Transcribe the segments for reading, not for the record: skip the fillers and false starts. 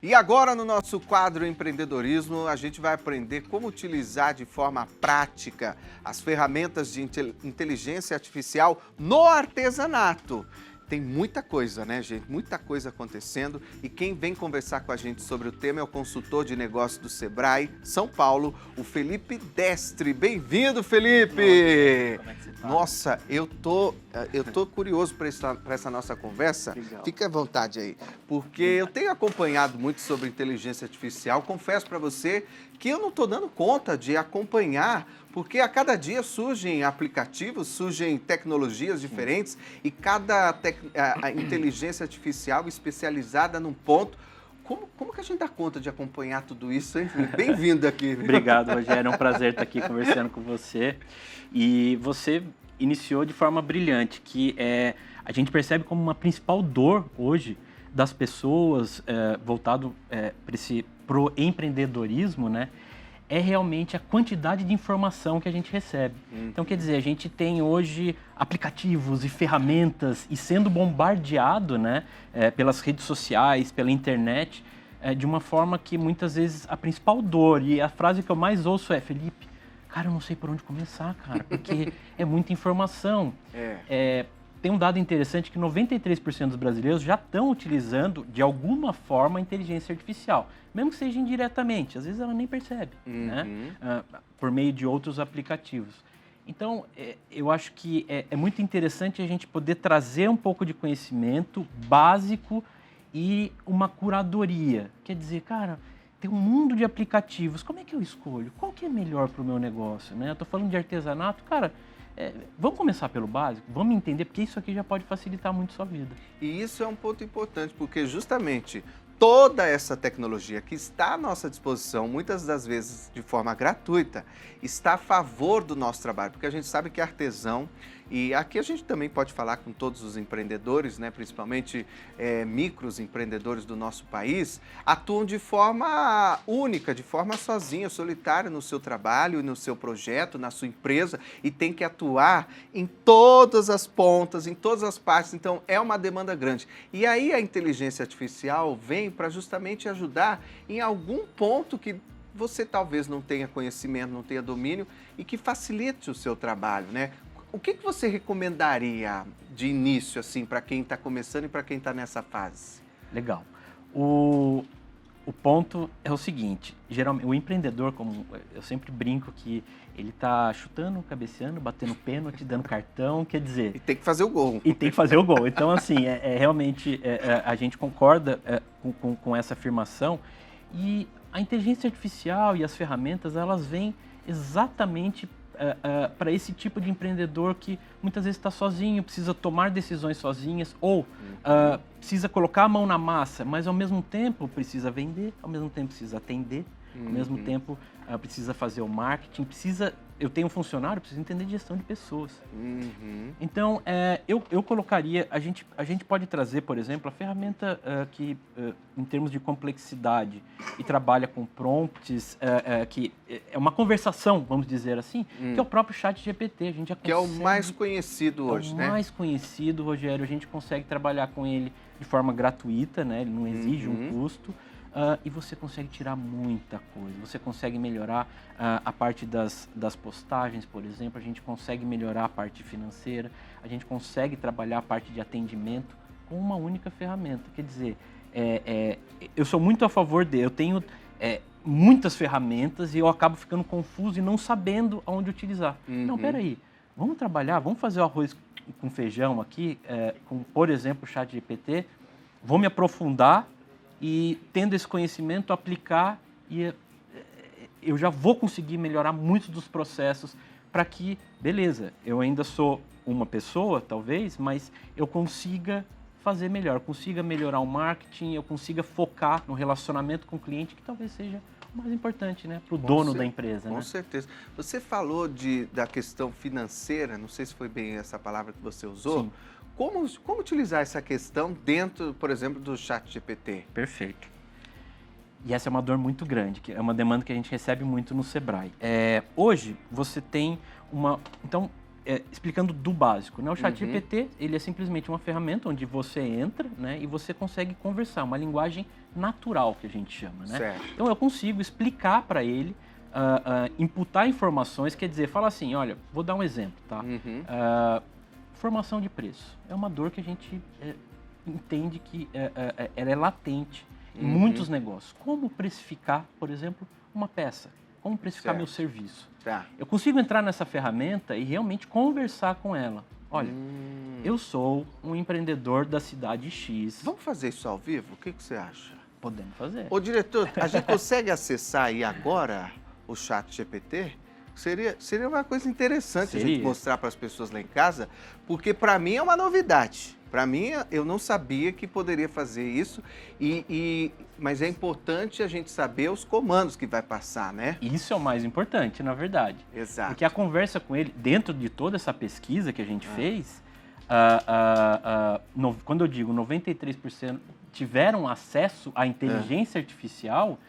E agora, no nosso quadro Empreendedorismo, a gente vai aprender como utilizar de forma prática as ferramentas de inteligência artificial no artesanato. Tem muita coisa, né, gente? Muita coisa acontecendo. E quem vem conversar com a gente sobre o tema é o consultor de negócios do Sebrae São Paulo, o Felipe Destre. Bem-vindo, Felipe! Como é que você tá? Nossa, eu tô curioso para essa nossa conversa. Legal. Fique à vontade aí, porque eu tenho acompanhado muito sobre inteligência artificial. Confesso para você que eu não estou dando conta de acompanhar, porque a cada dia surgem aplicativos, surgem tecnologias diferentes e cada a inteligência artificial especializada num ponto. Como que a gente dá conta de acompanhar tudo isso, hein, Felipe? Bem-vindo aqui. Obrigado, Rogério. É um prazer estar aqui conversando com você. E você iniciou de forma brilhante, que a gente percebe como uma principal dor hoje das pessoas voltado para o empreendedorismo, né? É realmente a quantidade de informação que a gente recebe. Então, quer dizer, a gente tem hoje aplicativos e ferramentas e sendo bombardeado, né, pelas redes sociais, pela internet, de uma forma que muitas vezes a principal dor, e a frase que eu mais ouço é: Felipe, cara, eu não sei por onde começar, cara, porque é muita informação. Tem um dado interessante que 93% dos brasileiros já estão utilizando, de alguma forma, a inteligência artificial. Mesmo que seja indiretamente, às vezes ela nem percebe, né? Por meio de outros aplicativos. Então, eu acho que é muito interessante a gente poder trazer um pouco de conhecimento básico e uma curadoria. Quer dizer, cara, tem um mundo de aplicativos, como é que eu escolho? Qual que é melhor para o meu negócio, né? Eu estou falando de artesanato, cara. Vamos começar pelo básico, vamos entender, porque isso aqui já pode facilitar muito a sua vida. E isso é um ponto importante, porque justamente toda essa tecnologia que está à nossa disposição, muitas das vezes de forma gratuita, está a favor do nosso trabalho, porque a gente sabe que artesão, e aqui a gente também pode falar com todos os empreendedores, né, principalmente micros empreendedores do nosso país, atuam de forma única, de forma sozinha, solitária no seu trabalho, no seu projeto, na sua empresa, e tem que atuar em todas as pontas, em todas as partes, então é uma demanda grande. E aí a inteligência artificial vem para justamente ajudar em algum ponto que você talvez não tenha conhecimento, não tenha domínio e que facilite o seu trabalho, né? O que você recomendaria de início, assim, para quem está começando e para quem está nessa fase? Legal. O ponto é o seguinte: geralmente o empreendedor, como eu sempre brinco, que ele está chutando, cabeceando, batendo pênalti, dando cartão, quer dizer... E tem que fazer o gol. E tem que fazer o gol. Então, assim, realmente a gente concorda com essa afirmação. E a inteligência artificial e as ferramentas, elas vêm exatamente para esse tipo de empreendedor que muitas vezes está sozinho, precisa tomar decisões sozinhas, ou precisa colocar a mão na massa, mas ao mesmo tempo precisa vender, ao mesmo tempo precisa atender, ao mesmo tempo precisa fazer o marketing, eu tenho um funcionário, preciso entender de gestão de pessoas. Então, eu colocaria, a gente pode trazer, por exemplo, a ferramenta que, em termos de complexidade, e trabalha com prompts, que é uma conversação, vamos dizer assim, que é o próprio ChatGPT. A gente já consegue, que é o mais conhecido hoje, né? É o mais conhecido, Rogério. A gente consegue trabalhar com ele de forma gratuita, né? Ele não exige um custo. E você consegue tirar muita coisa. Você consegue melhorar a parte das postagens, por exemplo. A gente consegue melhorar a parte financeira. A gente consegue trabalhar a parte de atendimento com uma única ferramenta. Quer dizer, eu sou muito a favor dele. Eu tenho muitas ferramentas e eu acabo ficando confuso e não sabendo aonde utilizar. Não, peraí. Vamos trabalhar, vamos fazer o arroz com feijão aqui, com, por exemplo, o ChatGPT. Vou me aprofundar e, tendo esse conhecimento, aplicar, e eu já vou conseguir melhorar muitos dos processos para que, beleza, eu ainda sou uma pessoa, talvez, mas eu consiga fazer melhor, eu consiga melhorar o marketing, eu consiga focar no relacionamento com o cliente, que talvez seja o mais importante, né, para o dono da empresa. Com né? certeza. Você falou da questão financeira, não sei se foi bem essa palavra que você usou. Sim. Como utilizar essa questão dentro, por exemplo, do ChatGPT? Perfeito. E essa é uma dor muito grande, que é uma demanda que a gente recebe muito no Sebrae. Hoje, você tem uma... Então, explicando do básico, né? O ChatGPT, ele é simplesmente uma ferramenta onde você entra, né? E você consegue conversar, uma linguagem natural que a gente chama, né? Certo. Então eu consigo explicar para ele, imputar informações, quer dizer, fala assim, olha, vou dar um exemplo, tá? Formação de preço. É uma dor que a gente entende que ela é latente em muitos negócios. Como precificar, por exemplo, uma peça? Como precificar meu serviço? Tá. Eu consigo entrar nessa ferramenta e realmente conversar com ela. Olha, eu sou um empreendedor da cidade X. Vamos fazer isso ao vivo? O que você acha? Podemos fazer. Ô, diretor, a gente consegue acessar aí agora o ChatGPT? Seria uma coisa interessante a gente mostrar para as pessoas lá em casa, porque para mim é uma novidade. Para mim, eu não sabia que poderia fazer isso, mas é importante a gente saber os comandos que vai passar, né? Isso é o mais importante, na verdade. Exato. Porque a conversa com ele, dentro de toda essa pesquisa que a gente fez, quando eu digo 93% tiveram acesso à inteligência artificial,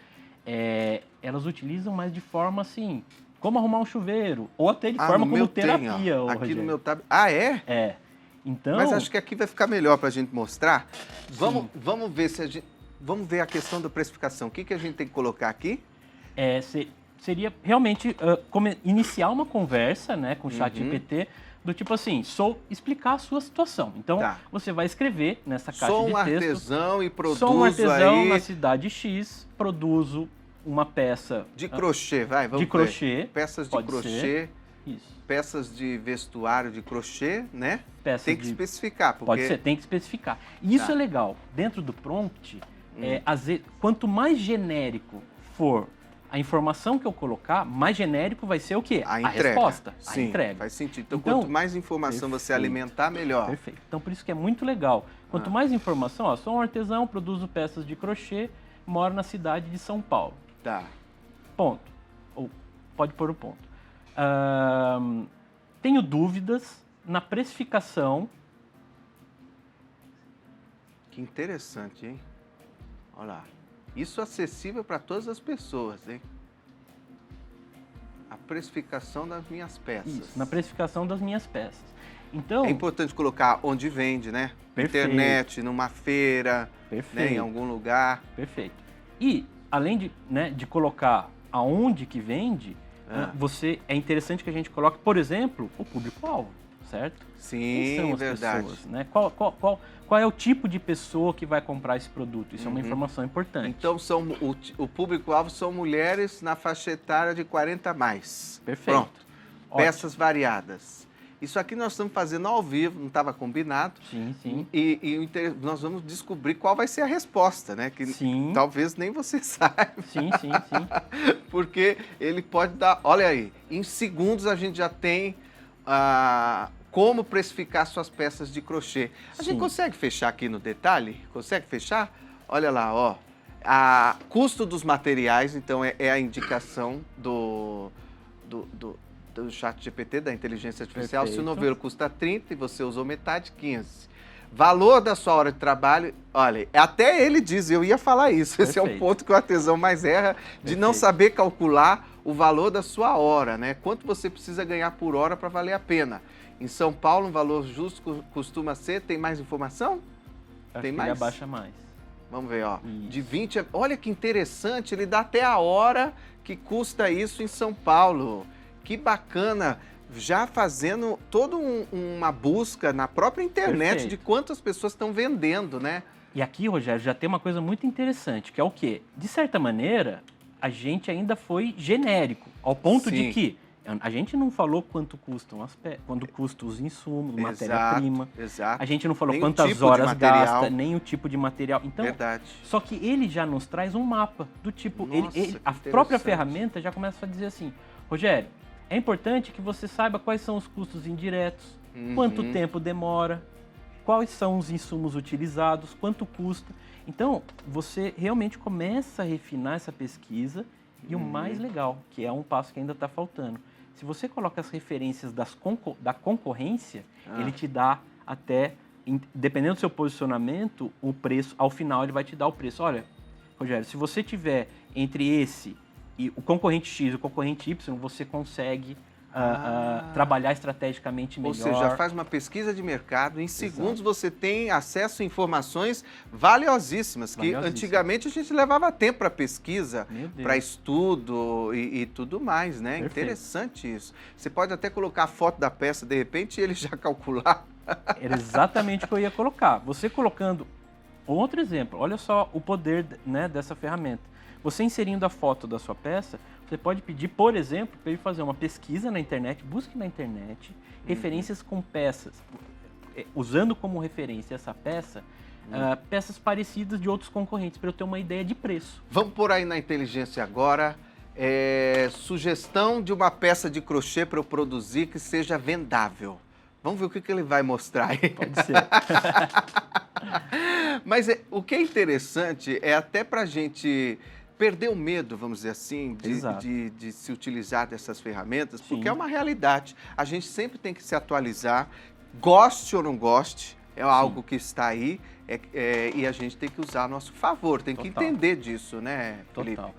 elas utilizam mais de forma assim, como arrumar um chuveiro, ou até de forma como terapia. Aqui no meu tablet. Ah, é? É. Então... Mas acho que aqui vai ficar melhor para a gente mostrar. Vamos ver se a gente... Vamos ver a questão da precificação. O que a gente tem que colocar aqui? Seria realmente iniciar uma conversa, né, com o ChatGPT, do tipo assim, explicar a sua situação. Então, você vai escrever nessa caixa de texto. Sou um artesão e produzo Sou um artesão aí... na cidade X, produzo uma peça... De crochê, vamos de ver. crochê. Peças de crochê. Ser. Isso. Peças de vestuário de crochê, né? Tem que especificar. Porque... Pode ser, tem que especificar. E isso é legal. Dentro do prompt, às vezes, quanto mais genérico for a informação que eu colocar, mais genérico vai ser o quê? A resposta. Sim, a entrega. Faz sentido. Então, quanto mais informação você alimentar, melhor. Perfeito. Então, por isso que é muito legal. Quanto mais informação, sou um artesão, produzo peças de crochê, moro na cidade de São Paulo. Tá. Ponto. Ou pode pôr o ponto. Tenho dúvidas na precificação. Que interessante, hein? Olha lá. Isso é acessível para todas as pessoas, hein? A precificação das minhas peças. Isso, na precificação das minhas peças. Então, é importante colocar onde vende, né? Perfeito. Internet, numa feira, né? Em algum lugar. Perfeito. E, além de colocar aonde que vende, é interessante que a gente coloque, por exemplo, o público-alvo, certo? Sim, quem são as verdade. pessoas, né? Qual é o tipo de pessoa que vai comprar esse produto? Isso é uma informação importante. Então, o público-alvo são mulheres na faixa etária de 40 a mais. Perfeito. Pronto. Peças variadas. Isso aqui nós estamos fazendo ao vivo, não estava combinado. Sim, sim. E nós vamos descobrir qual vai ser a resposta, né? Que talvez nem você saiba. Sim. Porque ele pode dar... Olha aí, em segundos a gente já tem como precificar suas peças de crochê. A gente consegue fechar aqui no detalhe? Consegue fechar? Olha lá, ó. Custo dos materiais, então é a indicação do ChatGPT, da inteligência artificial. Perfeito. Se o novelo custa 30 e você usou metade, 15. Valor da sua hora de trabalho, olha, até ele diz, eu ia falar isso. Perfeito. Esse é o ponto que o artesão mais erra, de não saber calcular o valor da sua hora, né? Quanto você precisa ganhar por hora para valer a pena. Em São Paulo, um valor justo costuma ser, tem mais informação? Tem mais? Ele abaixa mais. Vamos ver, ó. Isso. De 20 olha que interessante, ele dá até a hora que custa isso em São Paulo. Que bacana, já fazendo toda uma busca na própria internet. Perfeito. De quantas pessoas estão vendendo, né? E aqui, Rogério, já tem uma coisa muito interessante, que é o quê? De certa maneira, a gente ainda foi genérico, ao ponto de que a gente não falou quanto custam os insumos, matéria-prima. Exato. A gente não falou nem quantas tipo horas gasta, nem o tipo de material. Então, verdade. Só que ele já nos traz um mapa do tipo... Nossa, a própria ferramenta já começa a dizer assim, Rogério, é importante que você saiba quais são os custos indiretos, quanto tempo demora, quais são os insumos utilizados, quanto custa. Então, você realmente começa a refinar essa pesquisa e o mais legal, que é um passo que ainda está faltando. Se você coloca as referências da concorrência, ele te dá até, dependendo do seu posicionamento, o preço, ao final ele vai te dar o preço. Olha, Rogério, se você tiver entre esse e o concorrente X e o concorrente Y, você consegue trabalhar estrategicamente melhor. Ou seja, faz uma pesquisa de mercado, em segundos você tem acesso a informações valiosíssimas, que antigamente a gente levava tempo para pesquisa, para estudo e tudo mais, né? Perfeito. Interessante isso. Você pode até colocar a foto da peça, de repente, e ele já calcular. Era exatamente o que eu ia colocar. Você colocando outro exemplo, olha só o poder, né, dessa ferramenta. Você inserindo a foto da sua peça, você pode pedir, por exemplo, para ele fazer uma pesquisa na internet, busque na internet referências com peças, usando como referência essa peça, peças parecidas de outros concorrentes, para eu ter uma ideia de preço. Vamos por aí na inteligência agora, sugestão de uma peça de crochê para eu produzir que seja vendável. Vamos ver o que ele vai mostrar aí. Pode ser. Mas o que é interessante é até para a gente perder o medo, vamos dizer assim, de se utilizar dessas ferramentas, porque é uma realidade. A gente sempre tem que se atualizar, goste ou não goste, é algo que está aí e a gente tem que usar a nosso favor, tem que entender disso, né, Felipe? Total.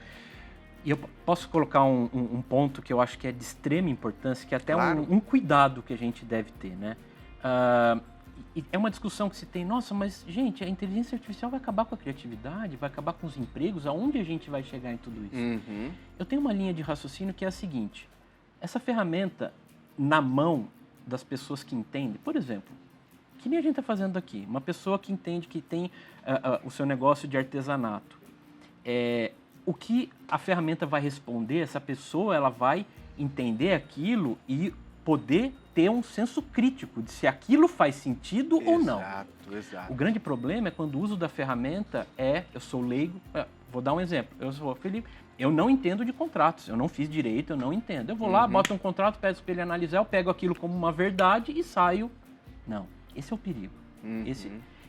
E eu posso colocar um ponto que eu acho que é de extrema importância, que é até um cuidado que a gente deve ter, né? E é uma discussão que se tem, nossa, mas, gente, a inteligência artificial vai acabar com a criatividade, vai acabar com os empregos, aonde a gente vai chegar em tudo isso? Eu tenho uma linha de raciocínio que é a seguinte, essa ferramenta na mão das pessoas que entendem, por exemplo, que nem a gente está fazendo aqui, uma pessoa que entende que tem o seu negócio de artesanato, o que a ferramenta vai responder, essa pessoa ela vai entender aquilo e poder ter um senso crítico de se aquilo faz sentido ou não. Exato. O grande problema é quando o uso da ferramenta eu sou leigo, vou dar um exemplo, eu sou Felipe, eu não entendo de contratos, eu não fiz direito, eu não entendo. Eu vou lá, boto um contrato, peço para ele analisar, eu pego aquilo como uma verdade e saio. Não, esse é o perigo.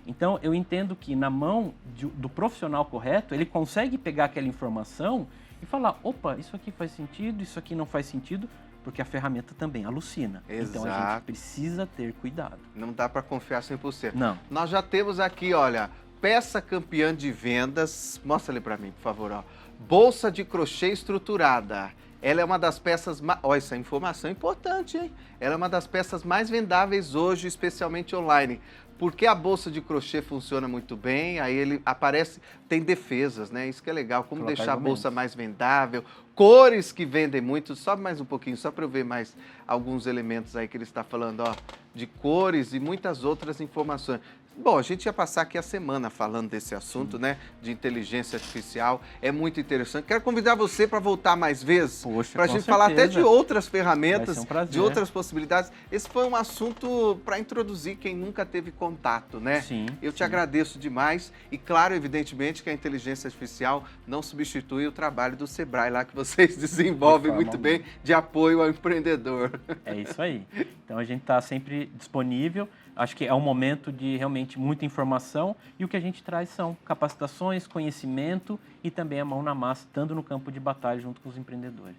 Então, eu entendo que na mão do profissional correto, ele consegue pegar aquela informação e falar, opa, isso aqui faz sentido, isso aqui não faz sentido, porque a ferramenta também alucina. Então, a gente precisa ter cuidado. Não dá para confiar 100%. Não. Nós já temos aqui, olha, peça campeã de vendas, mostra ali para mim, por favor, ó. Bolsa de crochê estruturada. Ela é uma das peças, olha, essa informação é importante, hein? Ela é uma das peças mais vendáveis hoje, especialmente online. Porque a bolsa de crochê funciona muito bem, aí ele aparece, tem defesas, né? Isso que é legal, como deixar a bolsa mais vendável, cores que vendem muito, sobe mais um pouquinho, só para eu ver mais alguns elementos aí que ele está falando, ó, de cores e muitas outras informações. Bom, a gente ia passar aqui a semana falando desse assunto, né, de inteligência artificial, é muito interessante. Quero convidar você para voltar mais vezes, para a gente falar até de outras ferramentas, de outras possibilidades. Esse foi um assunto para introduzir quem nunca teve contato, né? Eu te agradeço demais e, claro, evidentemente, que a inteligência artificial não substitui o trabalho do Sebrae lá que vocês desenvolvem muito bem de apoio ao empreendedor. É isso aí. Então, a gente está sempre disponível. Acho que é um momento de realmente muita informação e o que a gente traz são capacitações, conhecimento e também a mão na massa, estando no campo de batalha junto com os empreendedores.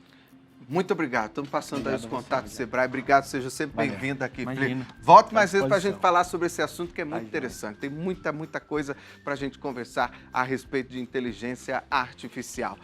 Muito obrigado. Estamos passando aí os contatos do Sebrae. Obrigado, seja sempre bem-vindo aqui. Imagina. Volte mais vezes para a gente falar sobre esse assunto que é muito interessante. Tem muita coisa para a gente conversar a respeito de inteligência artificial.